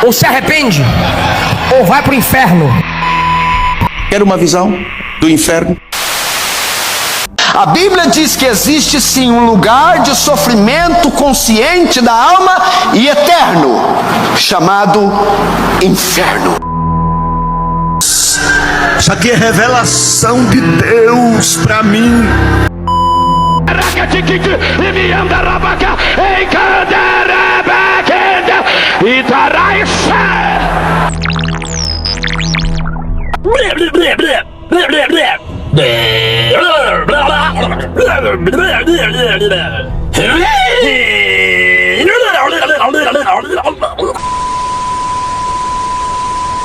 ou se arrepende, ou vai pro inferno. Quer uma visão do inferno? A Bíblia diz que existe sim um lugar de sofrimento consciente da alma e eterno, chamado inferno. Isso aqui é revelação de Deus para mim.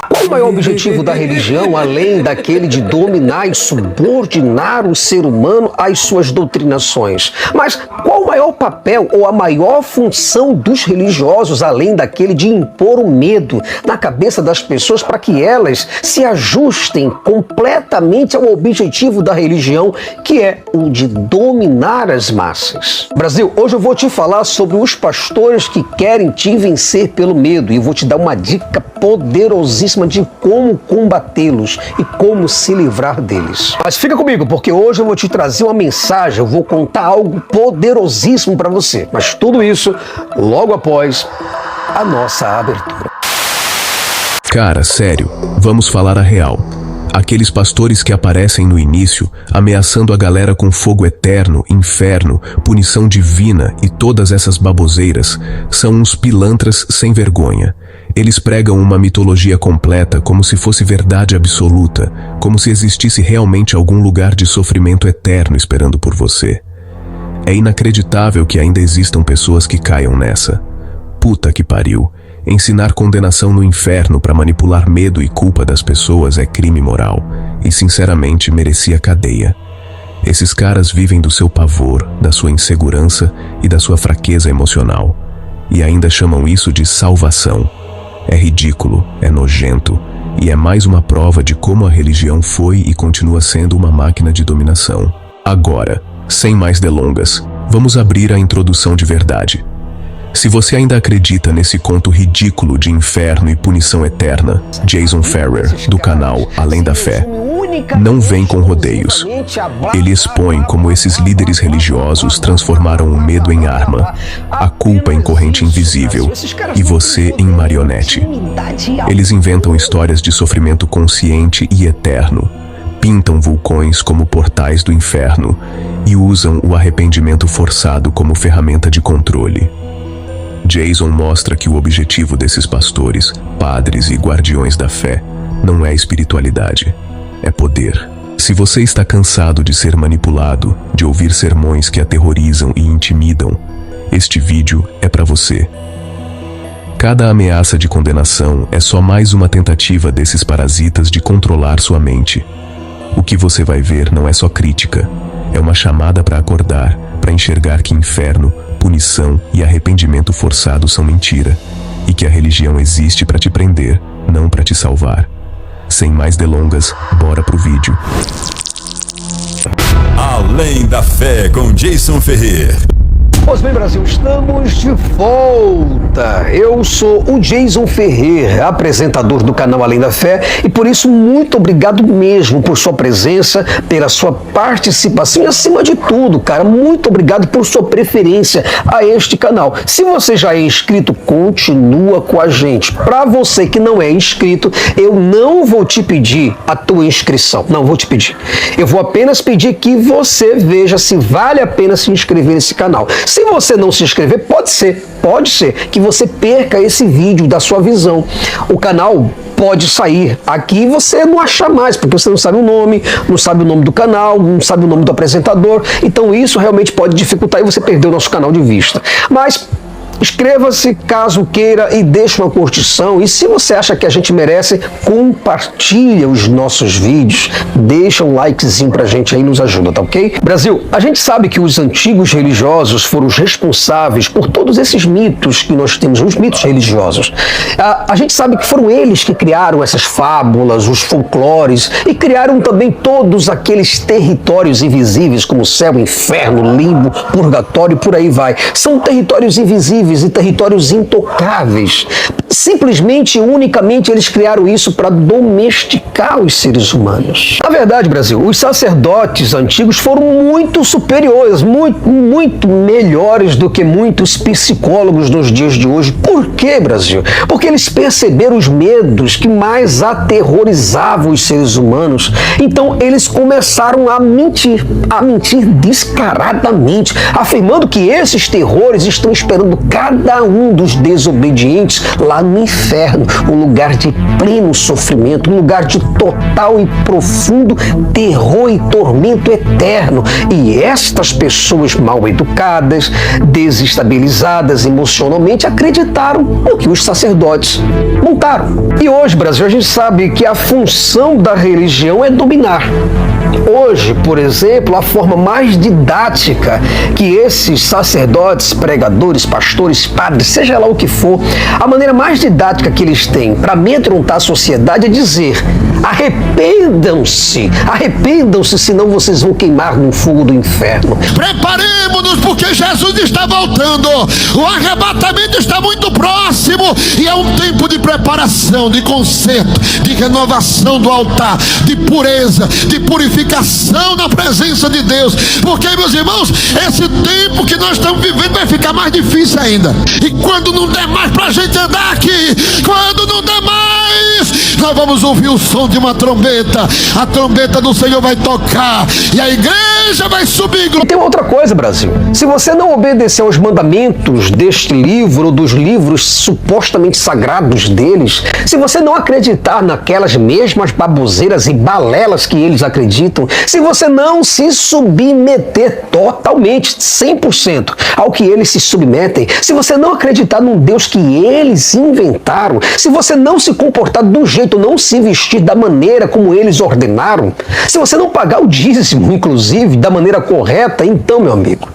Qual o maior objetivo da religião, além daquele de dominar e subordinar o ser humano às suas doutrinações? Mas qual o maior papel ou a maior função dos religiosos, além daquele de impor o medo na cabeça das pessoas para que elas se ajustem completamente ao objetivo da religião, que é o de dominar as massas? Brasil, hoje eu vou te falar sobre os pastores que querem te vencer pelo medo e vou te dar uma dica poderosíssima de como combatê-los e como se livrar deles. Mas fica comigo, porque hoje eu vou te trazer uma mensagem, eu vou contar algo poderosíssimo para você. Mas tudo isso logo após a nossa abertura. Cara, sério, vamos falar a real. Aqueles pastores que aparecem no início, ameaçando a galera com fogo eterno, inferno, punição divina e todas essas baboseiras, são uns pilantras sem vergonha. Eles pregam uma mitologia completa como se fosse verdade absoluta, como se existisse realmente algum lugar de sofrimento eterno esperando por você. É inacreditável que ainda existam pessoas que caiam nessa. Puta que pariu. Ensinar condenação no inferno para manipular medo e culpa das pessoas é crime moral e, sinceramente, merecia cadeia. Esses caras vivem do seu pavor, da sua insegurança e da sua fraqueza emocional. E ainda chamam isso de salvação. É ridículo, é nojento e é mais uma prova de como a religião foi e continua sendo uma máquina de dominação. Agora, sem mais delongas, vamos abrir a introdução de verdade. Se você ainda acredita nesse conto ridículo de inferno e punição eterna, Jason Ferrer, do canal Além da Fé, não vem com rodeios. Ele expõe como esses líderes religiosos transformaram o medo em arma, a culpa em corrente invisível e você em marionete. Eles inventam histórias de sofrimento consciente e eterno, pintam vulcões como portais do inferno e usam o arrependimento forçado como ferramenta de controle. Jason mostra que o objetivo desses pastores, padres e guardiões da fé não é espiritualidade, é poder. Se você está cansado de ser manipulado, de ouvir sermões que aterrorizam e intimidam, este vídeo é para você. Cada ameaça de condenação é só mais uma tentativa desses parasitas de controlar sua mente. O que você vai ver não é só crítica, é uma chamada para acordar, para enxergar que inferno, punição e arrependimento forçado são mentira, e que a religião existe para te prender, não para te salvar. Sem mais delongas, bora pro vídeo. Além da Fé com Jason Ferrer. Pois bem, Brasil, estamos de volta. Eu sou o Jason Ferrer, apresentador do canal Além da Fé, e por isso muito obrigado mesmo por sua presença, pela sua participação e, acima de tudo, cara, muito obrigado por sua preferência a este canal. Se você já é inscrito, continua com a gente. Para você que não é inscrito, eu não vou te pedir a tua inscrição, não vou te pedir. Eu vou apenas pedir que você veja se vale a pena se inscrever nesse canal. Se você não se inscrever, pode ser que você perca esse vídeo da sua visão. O canal pode sair aqui e você não achar mais, porque você não sabe o nome, não sabe o nome do canal, não sabe o nome do apresentador. Então isso realmente pode dificultar e você perder o nosso canal de vista. Mas inscreva-se caso queira e deixe uma curtição. E se você acha que a gente merece, compartilha os nossos vídeos. Deixa um likezinho pra gente aí, nos ajuda, tá ok? Brasil, a gente sabe que os antigos religiosos foram os responsáveis por todos esses mitos que nós temos, os mitos religiosos. A gente sabe que foram eles que criaram essas fábulas, os folclores, e criaram também todos aqueles territórios invisíveis, como céu, inferno, limbo, purgatório, por aí vai. São territórios invisíveis e territórios intocáveis. Simplesmente e unicamente eles criaram isso para domesticar os seres humanos. Na verdade, Brasil, os sacerdotes antigos foram muito superiores, muito melhores do que muitos psicólogos nos dias de hoje. Por quê, Brasil? Porque eles perceberam os medos que mais aterrorizavam os seres humanos. Então eles começaram a mentir descaradamente, afirmando que esses terrores estão esperando cada um dos desobedientes lá no inferno, um lugar de pleno sofrimento, um lugar de total e profundo terror e tormento eterno. E estas pessoas mal educadas, desestabilizadas emocionalmente, acreditaram no que os sacerdotes montaram. E hoje, Brasil, a gente sabe que a função da religião é dominar. Hoje, por exemplo, a forma mais didática que esses sacerdotes, pregadores, pastores, padres, seja lá o que for, a maneira mais didática que eles têm para amedrontar a sociedade é dizer: arrependam-se, senão vocês vão queimar no fogo do inferno. Preparemos-nos porque Jesus está voltando. O arrebatamento está muito próximo e é um tempo de preparação, de conserto, de renovação do altar, de pureza, de purificação na presença de Deus. Porque, meus irmãos, esse tempo que nós estamos vivendo vai ficar mais difícil ainda. E quando não der mais pra gente andar aqui, quando não der mais, nós vamos ouvir o som de uma trombeta. A trombeta do Senhor vai tocar e a igreja vai subir. E tem outra coisa, Brasil. Se você não obedecer aos mandamentos deste livro ou dos livros supostamente sagrados deles, se você não acreditar naquelas mesmas baboseiras e balelas que eles acreditam, se você não se submeter totalmente, 100% ao que eles se submetem, se você não acreditar num Deus que eles inventaram, se você não se comportar do jeito, não se vestir da maneira como eles ordenaram, se você não pagar o dízimo, inclusive, da maneira correta, então, meu amigo,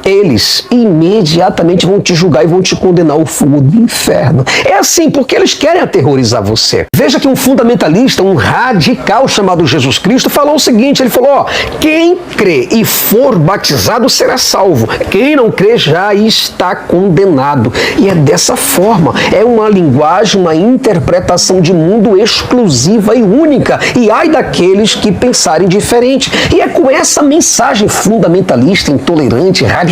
eles imediatamente vão te julgar e vão te condenar ao fogo do inferno. É assim, porque eles querem aterrorizar você. Veja que um fundamentalista, um radical chamado Jesus Cristo, falou o seguinte, ele falou, quem crê e for batizado será salvo, quem não crê já está condenado. E é dessa forma, é uma linguagem, uma interpretação de mundo exclusiva e única, e ai daqueles que pensarem diferente. E é com essa mensagem fundamentalista, intolerante, radical,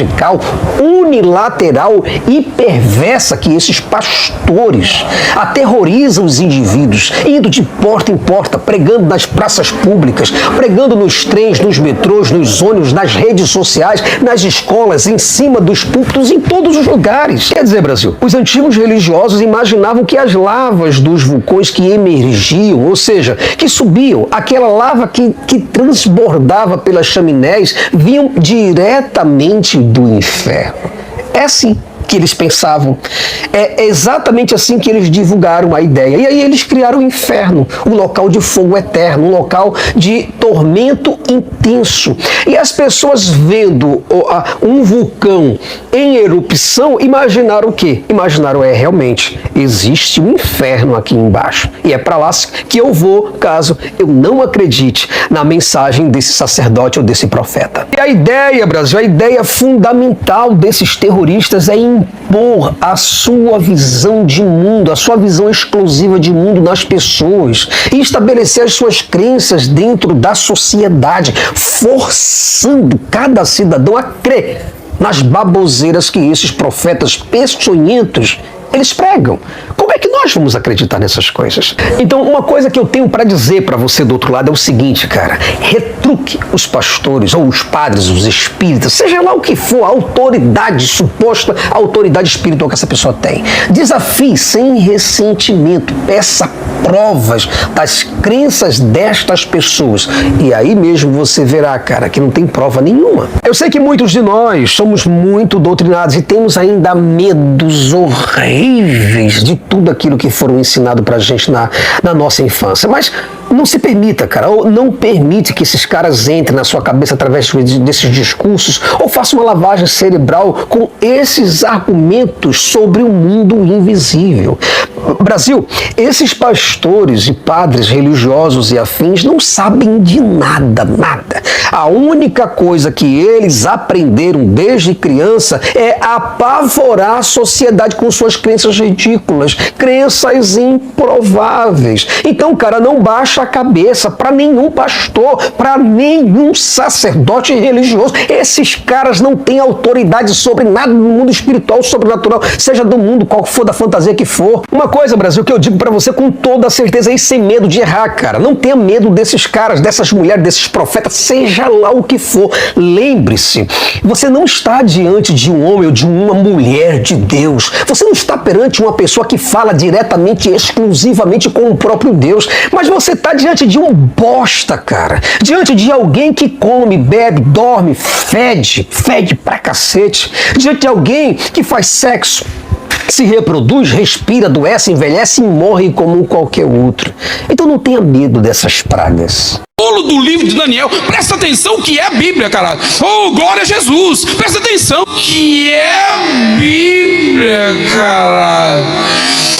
unilateral e perversa que esses pastores aterrorizam os indivíduos, indo de porta em porta, pregando nas praças públicas, pregando nos trens, nos metrôs, nos ônibus, nas redes sociais, nas escolas, em cima dos púlpitos, em todos os lugares. Quer dizer, Brasil, os antigos religiosos imaginavam que as lavas dos vulcões que emergiam, ou seja, que subiam, aquela lava que transbordava pelas chaminés, vinham diretamente do inferno. É assim que eles pensavam. É exatamente assim que eles divulgaram a ideia. E aí eles criaram o inferno, um local de fogo eterno, um local de tormento intenso. E as pessoas vendo um vulcão em erupção, imaginaram o quê? Imaginaram, realmente, existe um inferno aqui embaixo. E é para lá que eu vou, caso eu não acredite na mensagem desse sacerdote ou desse profeta. E a ideia, Brasil, a ideia fundamental desses terroristas é impor a sua visão de mundo, a sua visão exclusiva de mundo nas pessoas e estabelecer as suas crenças dentro da sociedade, forçando cada cidadão a crer nas baboseiras que esses profetas peçonhentos eles pregam. Como é que nós vamos acreditar nessas coisas? Então, uma coisa que eu tenho para dizer para você do outro lado é o seguinte, cara. Retruque os pastores, ou os padres, os espíritas, seja lá o que for, a autoridade, suposta autoridade espiritual que essa pessoa tem. Desafie sem ressentimento. Peça provas das crenças destas pessoas. E aí mesmo você verá, cara, que não tem prova nenhuma. Eu sei que muitos de nós somos muito doutrinados e temos ainda medos horríveis de tudo aquilo que foram ensinado pra gente na nossa infância. Mas Não se permita, cara, ou não permite que esses caras entrem na sua cabeça através desses discursos, ou faça uma lavagem cerebral com esses argumentos sobre o mundo invisível. Brasil, esses pastores e padres religiosos e afins não sabem de nada, nada. A única coisa que eles aprenderam desde criança é apavorar a sociedade com suas crenças ridículas, crenças improváveis. Então, cara, não baixa a cabeça para nenhum pastor, para nenhum sacerdote religioso. Esses caras não têm autoridade sobre nada no mundo espiritual, sobrenatural, seja do mundo qual for, da fantasia que for. Uma coisa, Brasil, que eu digo para você com toda certeza e sem medo de errar, cara. Não tenha medo desses caras, dessas mulheres, desses profetas, seja lá o que for. Lembre-se, você não está diante de um homem ou de uma mulher de Deus. Você não está perante uma pessoa que fala diretamente, exclusivamente com o próprio Deus. Mas você está diante de um bosta, cara. Diante de alguém que come, bebe, dorme, fede pra cacete. Diante de alguém que faz sexo, se reproduz, respira, adoece, envelhece e morre como qualquer outro. Então não tenha medo dessas pragas. Do livro de Daniel, presta atenção que é a Bíblia, cara. Oh, glória a Jesus, presta atenção que é a Bíblia, cara.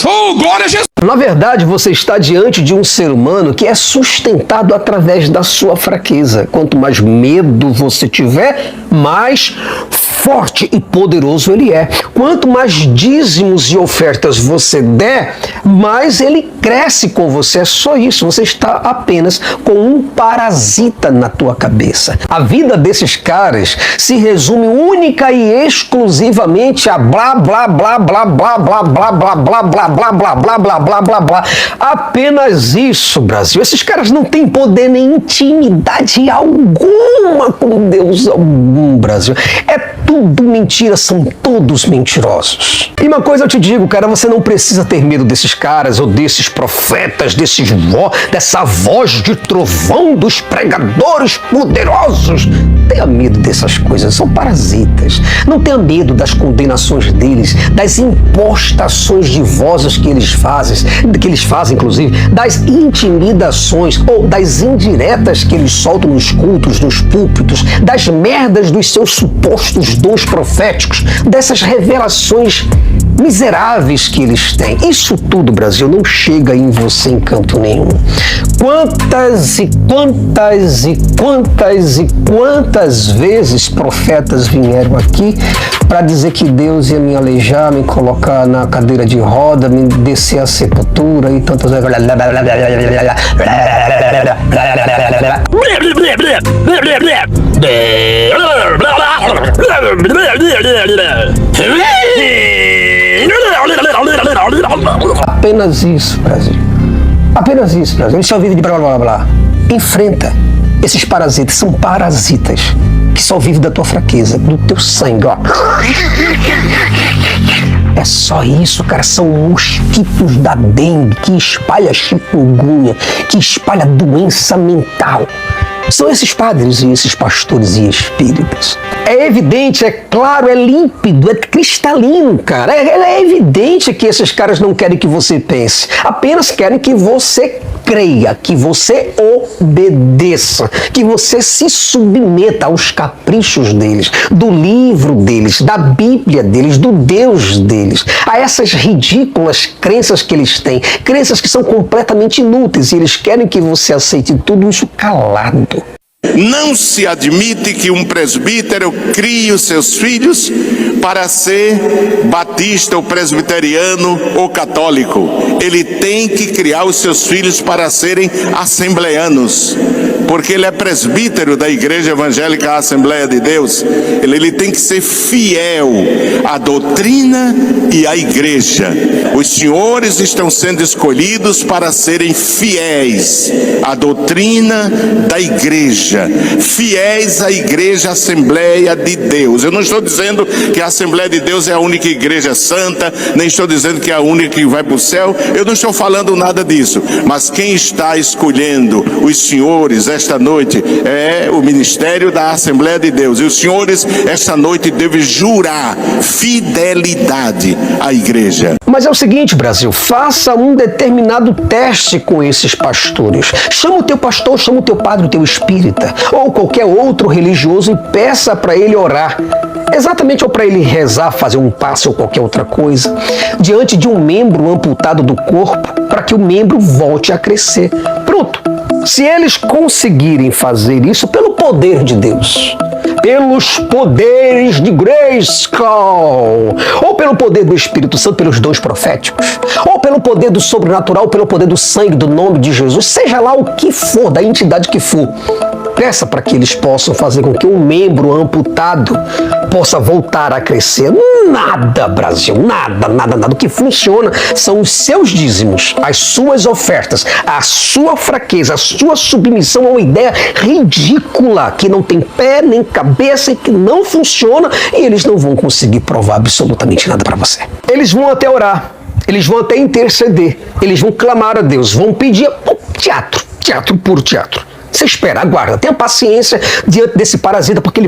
Oh, glória a Jesus. Na verdade, você está diante de um ser humano que é sustentado através da sua fraqueza. Quanto mais medo você tiver, mais forte e poderoso ele é. Quanto mais dízimos e ofertas você der, mais ele cresce com você. É só isso. Você está apenas com um parasita na tua cabeça. A vida desses caras se resume única e exclusivamente a blá blá blá blá blá blá blá blá blá blá blá blá blá blá blá blá blá. Apenas isso, Brasil. Esses caras não têm poder nem intimidade alguma com Deus algum, Brasil. É tudo mentira, são todos mentirosos. E uma coisa eu te digo, cara, você não precisa ter medo desses caras ou desses profetas, dessa voz de trovão dos pregadores poderosos. Tenha medo dessas coisas, são parasitas. Não tenha medo das condenações deles, das impostações de vozes que eles fazem, inclusive, das intimidações ou das indiretas que eles soltam nos cultos, nos púlpitos, das merdas dos seus supostos dons proféticos, dessas revelações miseráveis que eles têm. Isso tudo, Brasil, não chega em você em canto nenhum. Quantas e quantas e quantas e quantas vezes profetas vieram aqui para dizer que Deus ia me aleijar, me colocar na cadeira de roda, me descer à sepultura e tantas vezes. Apenas isso, Brasil. Apenas isso, Brasil. Eles só vivem de blá blá blá. Enfrenta esses parasitas. São parasitas que só vivem da tua fraqueza, do teu sangue, ó. É só isso, cara. São mosquitos da dengue que espalha chikungunya, que espalha doença mental. São esses padres e esses pastores e espíritas. É evidente, é claro, é límpido, é cristalino, cara. É evidente que esses caras não querem que você pense. Apenas querem que você creia, que você obedeça, que você se submeta aos caprichos deles, do livro deles, da Bíblia deles, do Deus deles, a essas ridículas crenças que eles têm, crenças que são completamente inúteis, e eles querem que você aceite tudo isso calado. Não se admite que um presbítero crie os seus filhos para ser batista ou presbiteriano ou católico. Ele tem que criar os seus filhos para serem assembleanos, porque ele é presbítero da Igreja Evangélica Assembleia de Deus. Ele tem que ser fiel à doutrina e à igreja. Os senhores estão sendo escolhidos para serem fiéis à doutrina da igreja, fiéis à Igreja Assembleia de Deus. Eu não estou dizendo que a Assembleia de Deus é a única igreja santa, nem estou dizendo que é a única que vai para o céu. Eu não estou falando nada disso. Mas quem está escolhendo os senhores esta noite é o ministério da Assembleia de Deus. E os senhores esta noite devem jurar fidelidade à igreja. Mas é o seguinte, Brasil, faça um determinado teste com esses pastores. Chama o teu pastor, chama o teu padre, o teu espírita, ou qualquer outro religioso e peça para ele orar. Exatamente, ou para ele rezar, fazer um passe ou qualquer outra coisa, diante de um membro amputado do corpo, para que o membro volte a crescer. Pronto. Se eles conseguirem fazer isso pelo poder de Deus, pelos poderes de Grayskull, ou pelo poder do Espírito Santo, pelos dons proféticos, ou pelo poder do sobrenatural, pelo poder do sangue, do nome de Jesus, seja lá o que for, da entidade que for, peça para que eles possam fazer com que um membro amputado possa voltar a crescer. Nada, Brasil, nada. O que funciona são os seus dízimos, as suas ofertas, a sua fraqueza, a sua submissão a uma ideia ridícula que não tem pé nem cabeça e que não funciona, e eles não vão conseguir provar absolutamente nada para você. Eles vão até orar, eles vão até interceder, eles vão clamar a Deus, vão pedir teatro, puro teatro. Você espera, aguarda, tenha paciência diante desse parasita, porque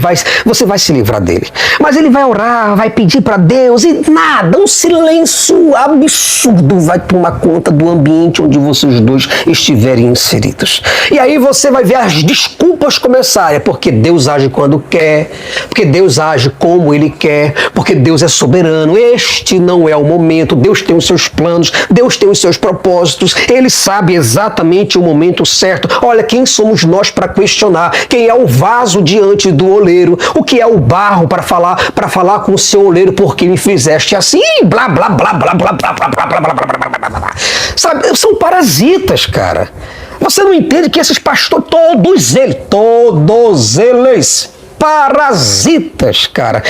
você vai se livrar dele. Mas ele vai orar, vai pedir para Deus e nada, um silêncio absurdo vai tomar conta do ambiente onde vocês dois estiverem inseridos. E aí você vai ver as desculpas começarem, porque Deus age quando quer, porque Deus age como Ele quer, porque Deus é soberano, este não é o momento, Deus tem os seus planos, Deus tem os seus propósitos, Ele sabe exatamente o momento certo. Olha, quem somos nós para questionar? Quem é o vaso diante do oleiro? O que é o barro para falar com o seu oleiro? Porque me fizeste assim? Blá, blá, blá, blá, blá, blá, blá, blá, blá, blá, blá, blá. Sabe, são parasitas, cara. Você não entende que esses pastores, todos eles, parasitas, cara.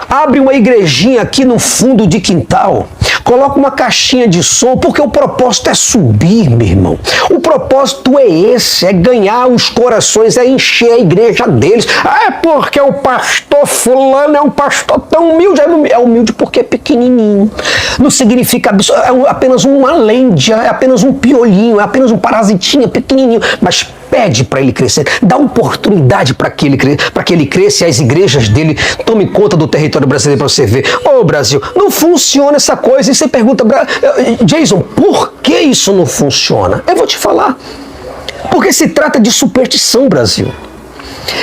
Abre uma igrejinha aqui no fundo de quintal, coloca uma caixinha de som, porque o propósito é subir, meu irmão. O propósito é esse, é ganhar os corações, é encher a igreja deles. É porque o pastor fulano é um pastor tão humilde. É humilde porque é pequenininho. Não significa é apenas uma lêndia, é apenas um piolinho, é apenas um parasitinho pequenininho, mas pede para ele crescer, dá oportunidade para que ele cresça e as igrejas dele tomem conta do território brasileiro para você ver. Ô Brasil, não funciona essa coisa. E você pergunta, Jason, por que isso não funciona? Eu vou te falar. Porque se trata de superstição, Brasil.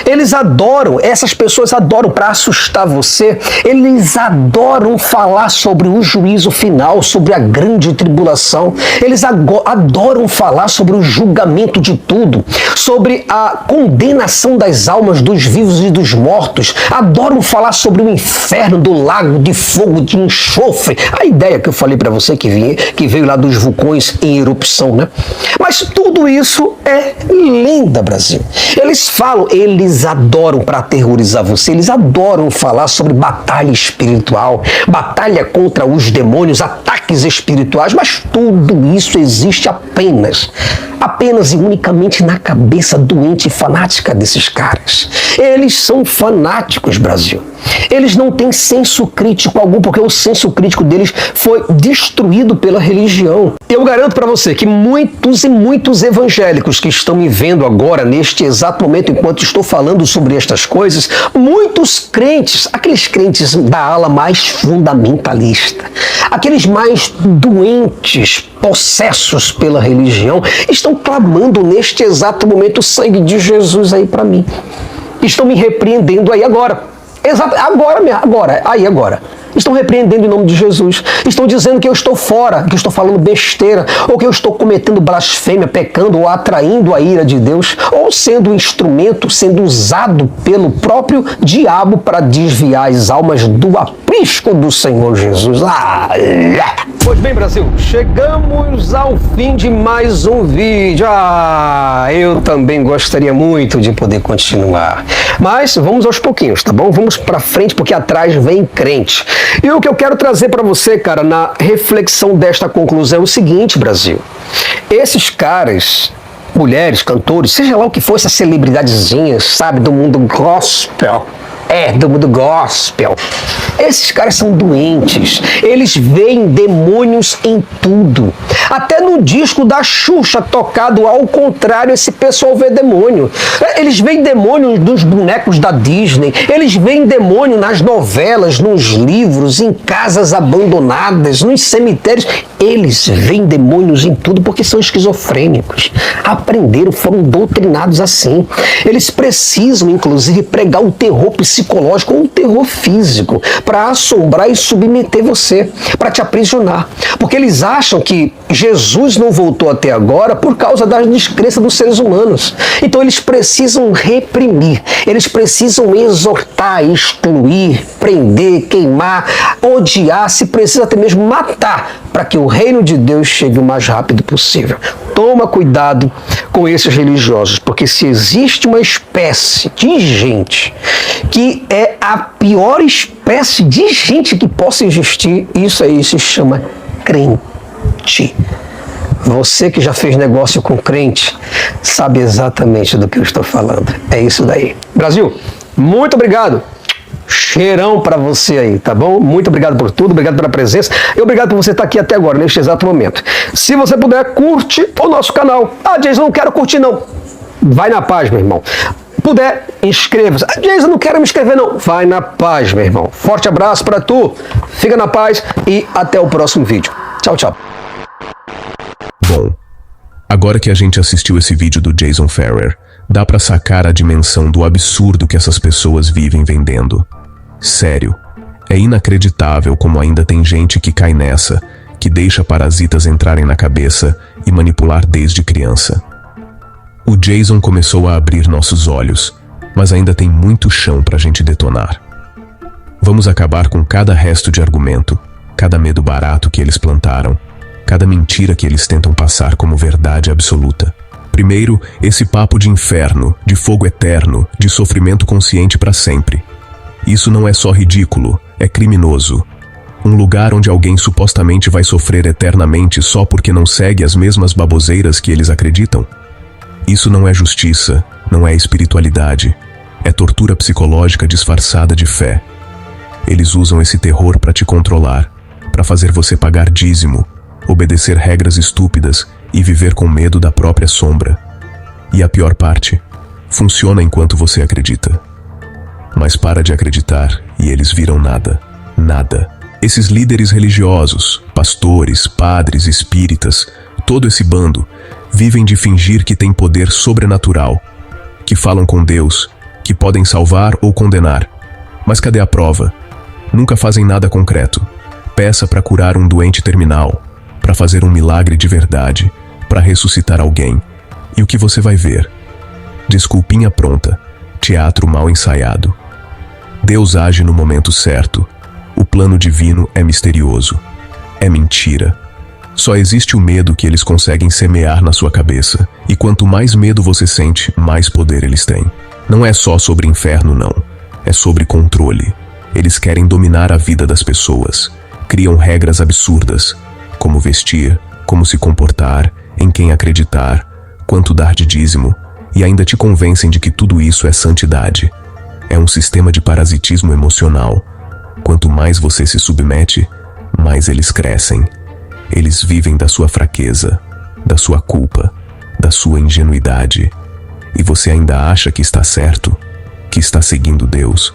Eles adoram, essas pessoas adoram, para assustar você, eles adoram falar sobre o juízo final, sobre a grande tribulação. Eles adoram falar sobre o julgamento de tudo, sobre a condenação das almas dos vivos e dos mortos. Adoram falar sobre o inferno, do lago de fogo, de enxofre. A ideia que eu falei para você que veio lá dos vulcões em erupção, né? Mas tudo isso é lenda, Brasil. Eles adoram para aterrorizar você, eles adoram falar sobre batalha espiritual, batalha contra os demônios, ataques espirituais, mas tudo isso existe apenas e unicamente na cabeça doente e fanática desses caras. Eles são fanáticos, Brasil. Eles não têm senso crítico algum, porque o senso crítico deles foi destruído pela religião. Eu garanto para você que muitos e muitos evangélicos que estão me vendo agora, neste exato momento, enquanto estou falando sobre estas coisas, muitos crentes, aqueles crentes da ala mais fundamentalista, aqueles mais doentes, possessos pela religião, estão clamando neste exato momento o sangue de Jesus aí para mim. Estão me repreendendo aí agora. Agora. Estão repreendendo em nome de Jesus. Estão dizendo que eu estou fora, que eu estou falando besteira, ou que eu estou cometendo blasfêmia, pecando ou atraindo a ira de Deus, ou sendo um instrumento, sendo usado pelo próprio diabo para desviar as almas do aprisco do Senhor Jesus. Pois bem, Brasil, chegamos ao fim de mais um vídeo. Eu também gostaria muito de poder continuar. Mas vamos aos pouquinhos, tá bom? Vamos pra frente, porque atrás vem crente. E o que eu quero trazer para você, cara, na reflexão desta conclusão é o seguinte, Brasil. Esses caras, mulheres, cantores, seja lá o que for, essas celebridadezinhas, sabe, do mundo gospel, do mundo gospel. Esses caras são doentes. Eles veem demônios em tudo. Até no disco da Xuxa tocado ao contrário, esse pessoal vê demônio. Eles veem demônio nos bonecos da Disney. Eles veem demônio nas novelas, nos livros, em casas abandonadas, nos cemitérios. Eles veem demônios em tudo porque são esquizofrênicos. Aprenderam, foram doutrinados assim. Eles precisam, inclusive, pregar o terror psicológico ou o terror físico para assombrar e submeter você, para te aprisionar. Porque eles acham que Jesus não voltou até agora por causa da descrença dos seres humanos. Então eles precisam reprimir, eles precisam exortar, excluir, prender, queimar, odiar, se precisa até mesmo matar, para que o reino de Deus chegue o mais rápido possível. Toma cuidado com esses religiosos, porque se existe uma espécie de gente que é a pior espécie de gente que possa existir, isso aí se chama crente. Você que já fez negócio com crente sabe exatamente do que eu estou falando. É isso daí. Brasil, muito obrigado. Cheirão para você aí, tá bom? Muito obrigado por tudo, obrigado pela presença e obrigado por você estar aqui até agora, neste exato momento. Se você puder, curte o nosso canal. Ah, Jason, não quero curtir não. Vai na paz, meu irmão. Puder, inscreva-se. Ah, Jason, não quero me inscrever não. Vai na paz, meu irmão. Forte abraço para tu. Fica na paz e até o próximo vídeo. Tchau, tchau. Bom, agora que a gente assistiu esse vídeo do Jason Ferrer, dá pra sacar a dimensão do absurdo que essas pessoas vivem vendendo. Sério, é inacreditável como ainda tem gente que cai nessa, que deixa parasitas entrarem na cabeça e manipular desde criança. O Jason começou a abrir nossos olhos, mas ainda tem muito chão pra gente detonar. Vamos acabar com cada resto de argumento, cada medo barato que eles plantaram, cada mentira que eles tentam passar como verdade absoluta. Primeiro, esse papo de inferno, de fogo eterno, de sofrimento consciente para sempre. Isso não é só ridículo, é criminoso. Um lugar onde alguém supostamente vai sofrer eternamente só porque não segue as mesmas baboseiras que eles acreditam. Isso não é justiça, não é espiritualidade, é tortura psicológica disfarçada de fé. Eles usam esse terror para te controlar, para fazer você pagar dízimo, obedecer regras estúpidas e viver com medo da própria sombra. E a pior parte, funciona enquanto você acredita. Mas para de acreditar e eles viram nada, nada. Esses líderes religiosos, pastores, padres, espíritas, todo esse bando, vivem de fingir que têm poder sobrenatural, que falam com Deus, que podem salvar ou condenar. Mas cadê a prova? Nunca fazem nada concreto. Peça para curar um doente terminal, para fazer um milagre de verdade, para ressuscitar alguém. E o que você vai ver? Desculpinha pronta, teatro mal ensaiado. Deus age no momento certo. O plano divino é misterioso. É mentira. Só existe o medo que eles conseguem semear na sua cabeça. E quanto mais medo você sente, mais poder eles têm. Não é só sobre inferno, não. É sobre controle. Eles querem dominar a vida das pessoas. Criam regras absurdas. Como vestir, como se comportar, em quem acreditar, quanto dar de dízimo, e ainda te convencem de que tudo isso é santidade. É um sistema de parasitismo emocional. Quanto mais você se submete, mais eles crescem. Eles vivem da sua fraqueza, da sua culpa, da sua ingenuidade. E você ainda acha que está certo, que está seguindo Deus.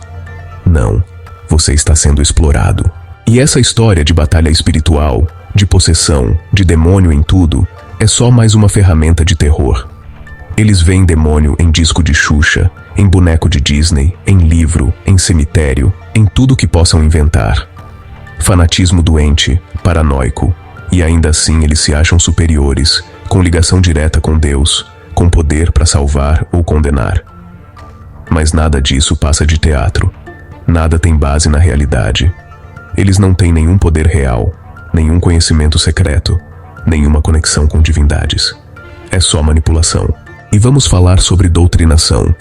Não, você está sendo explorado. E essa história de batalha espiritual, de possessão, de demônio em tudo, é só mais uma ferramenta de terror. Eles veem demônio em disco de Xuxa, em boneco de Disney, em livro, em cemitério, em tudo que possam inventar. Fanatismo doente, paranoico, e ainda assim eles se acham superiores, com ligação direta com Deus, com poder para salvar ou condenar. Mas nada disso passa de teatro. Nada tem base na realidade. Eles não têm nenhum poder real, nenhum conhecimento secreto, nenhuma conexão com divindades. É só manipulação. E vamos falar sobre doutrinação.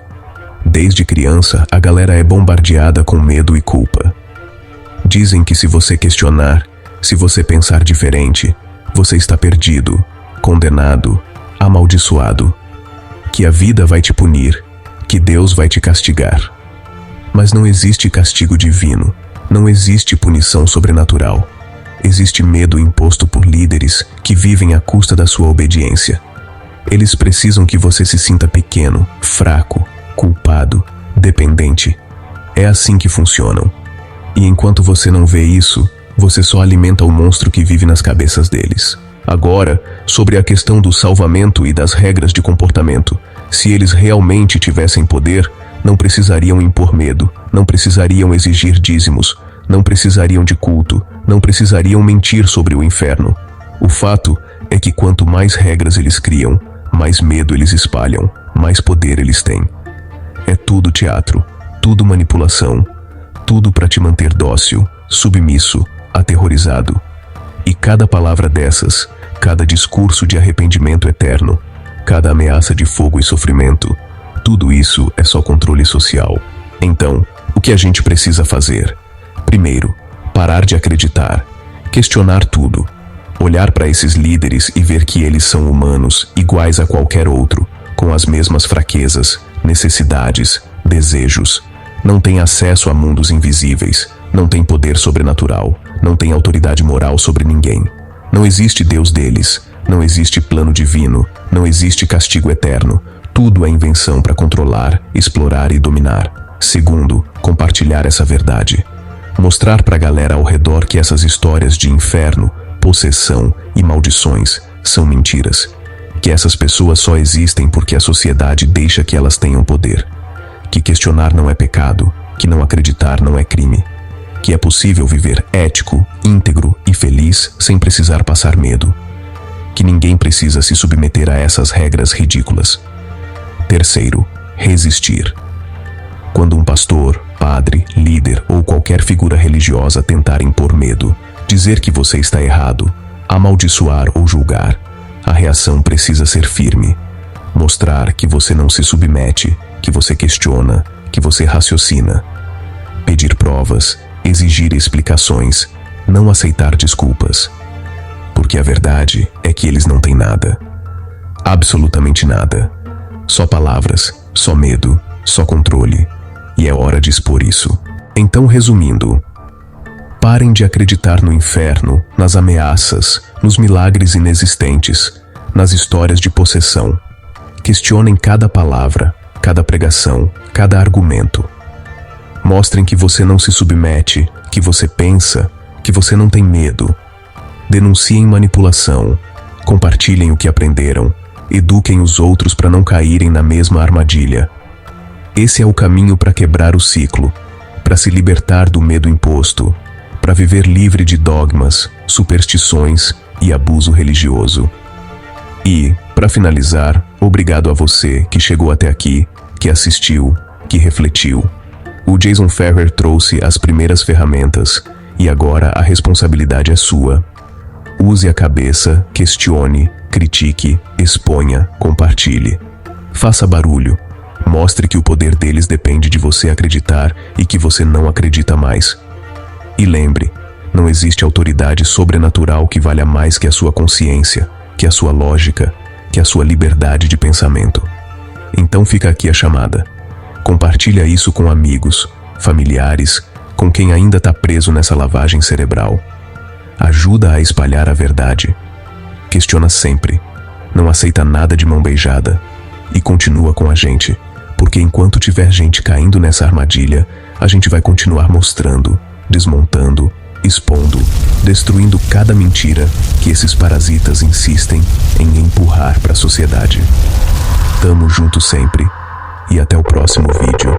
Desde criança, a galera é bombardeada com medo e culpa. Dizem que se você questionar, se você pensar diferente, você está perdido, condenado, amaldiçoado. Que a vida vai te punir, que Deus vai te castigar. Mas não existe castigo divino, não existe punição sobrenatural. Existe medo imposto por líderes que vivem à custa da sua obediência. Eles precisam que você se sinta pequeno, fraco, culpado, dependente. É assim que funcionam. E enquanto você não vê isso, você só alimenta o monstro que vive nas cabeças deles. Agora, sobre a questão do salvamento e das regras de comportamento. Se eles realmente tivessem poder, não precisariam impor medo, não precisariam exigir dízimos, não precisariam de culto, não precisariam mentir sobre o inferno. O fato é que quanto mais regras eles criam, mais medo eles espalham, mais poder eles têm. É tudo teatro, tudo manipulação, tudo para te manter dócil, submisso, aterrorizado. E cada palavra dessas, cada discurso de arrependimento eterno, cada ameaça de fogo e sofrimento, tudo isso é só controle social. Então, o que a gente precisa fazer? Primeiro, parar de acreditar, questionar tudo, olhar para esses líderes e ver que eles são humanos, iguais a qualquer outro, com as mesmas fraquezas, necessidades, desejos. Não têm acesso a mundos invisíveis, não têm poder sobrenatural, não têm autoridade moral sobre ninguém. Não existe Deus deles, não existe plano divino, não existe castigo eterno. Tudo é invenção para controlar, explorar e dominar. Segundo, compartilhar essa verdade. Mostrar para a galera ao redor que essas histórias de inferno, possessão e maldições são mentiras. Que essas pessoas só existem porque a sociedade deixa que elas tenham poder. Que questionar não é pecado, que não acreditar não é crime. Que é possível viver ético, íntegro e feliz sem precisar passar medo. Que ninguém precisa se submeter a essas regras ridículas. Terceiro, resistir. Quando um pastor, padre, líder ou qualquer figura religiosa tentar impor medo, dizer que você está errado, amaldiçoar ou julgar, a reação precisa ser firme. Mostrar que você não se submete, que você questiona, que você raciocina. Pedir provas, exigir explicações, não aceitar desculpas. Porque a verdade é que eles não têm nada. Absolutamente nada. Só palavras, só medo, só controle. E é hora de expor isso. Então, resumindo, parem de acreditar no inferno, nas ameaças, nos milagres inexistentes, nas histórias de possessão. Questionem cada palavra, cada pregação, cada argumento. Mostrem que você não se submete, que você pensa, que você não tem medo. Denunciem manipulação, compartilhem o que aprenderam, eduquem os outros para não caírem na mesma armadilha. Esse é o caminho para quebrar o ciclo, para se libertar do medo imposto, para viver livre de dogmas, superstições e abuso religioso. E, para finalizar, obrigado a você que chegou até aqui, que assistiu, que refletiu. O Jason Ferrer trouxe as primeiras ferramentas e agora a responsabilidade é sua. Use a cabeça, questione, critique, exponha, compartilhe. Faça barulho. Mostre que o poder deles depende de você acreditar e que você não acredita mais. E lembre, não existe autoridade sobrenatural que valha mais que a sua consciência, que a sua lógica, que a sua liberdade de pensamento. Então fica aqui a chamada. Compartilha isso com amigos, familiares, com quem ainda está preso nessa lavagem cerebral. Ajuda a espalhar a verdade. Questiona sempre. Não aceita nada de mão beijada. E continua com a gente. Porque enquanto tiver gente caindo nessa armadilha, a gente vai continuar mostrando, desmontando, expondo, destruindo cada mentira que esses parasitas insistem em empurrar para a sociedade. Tamo junto sempre. E até o próximo vídeo.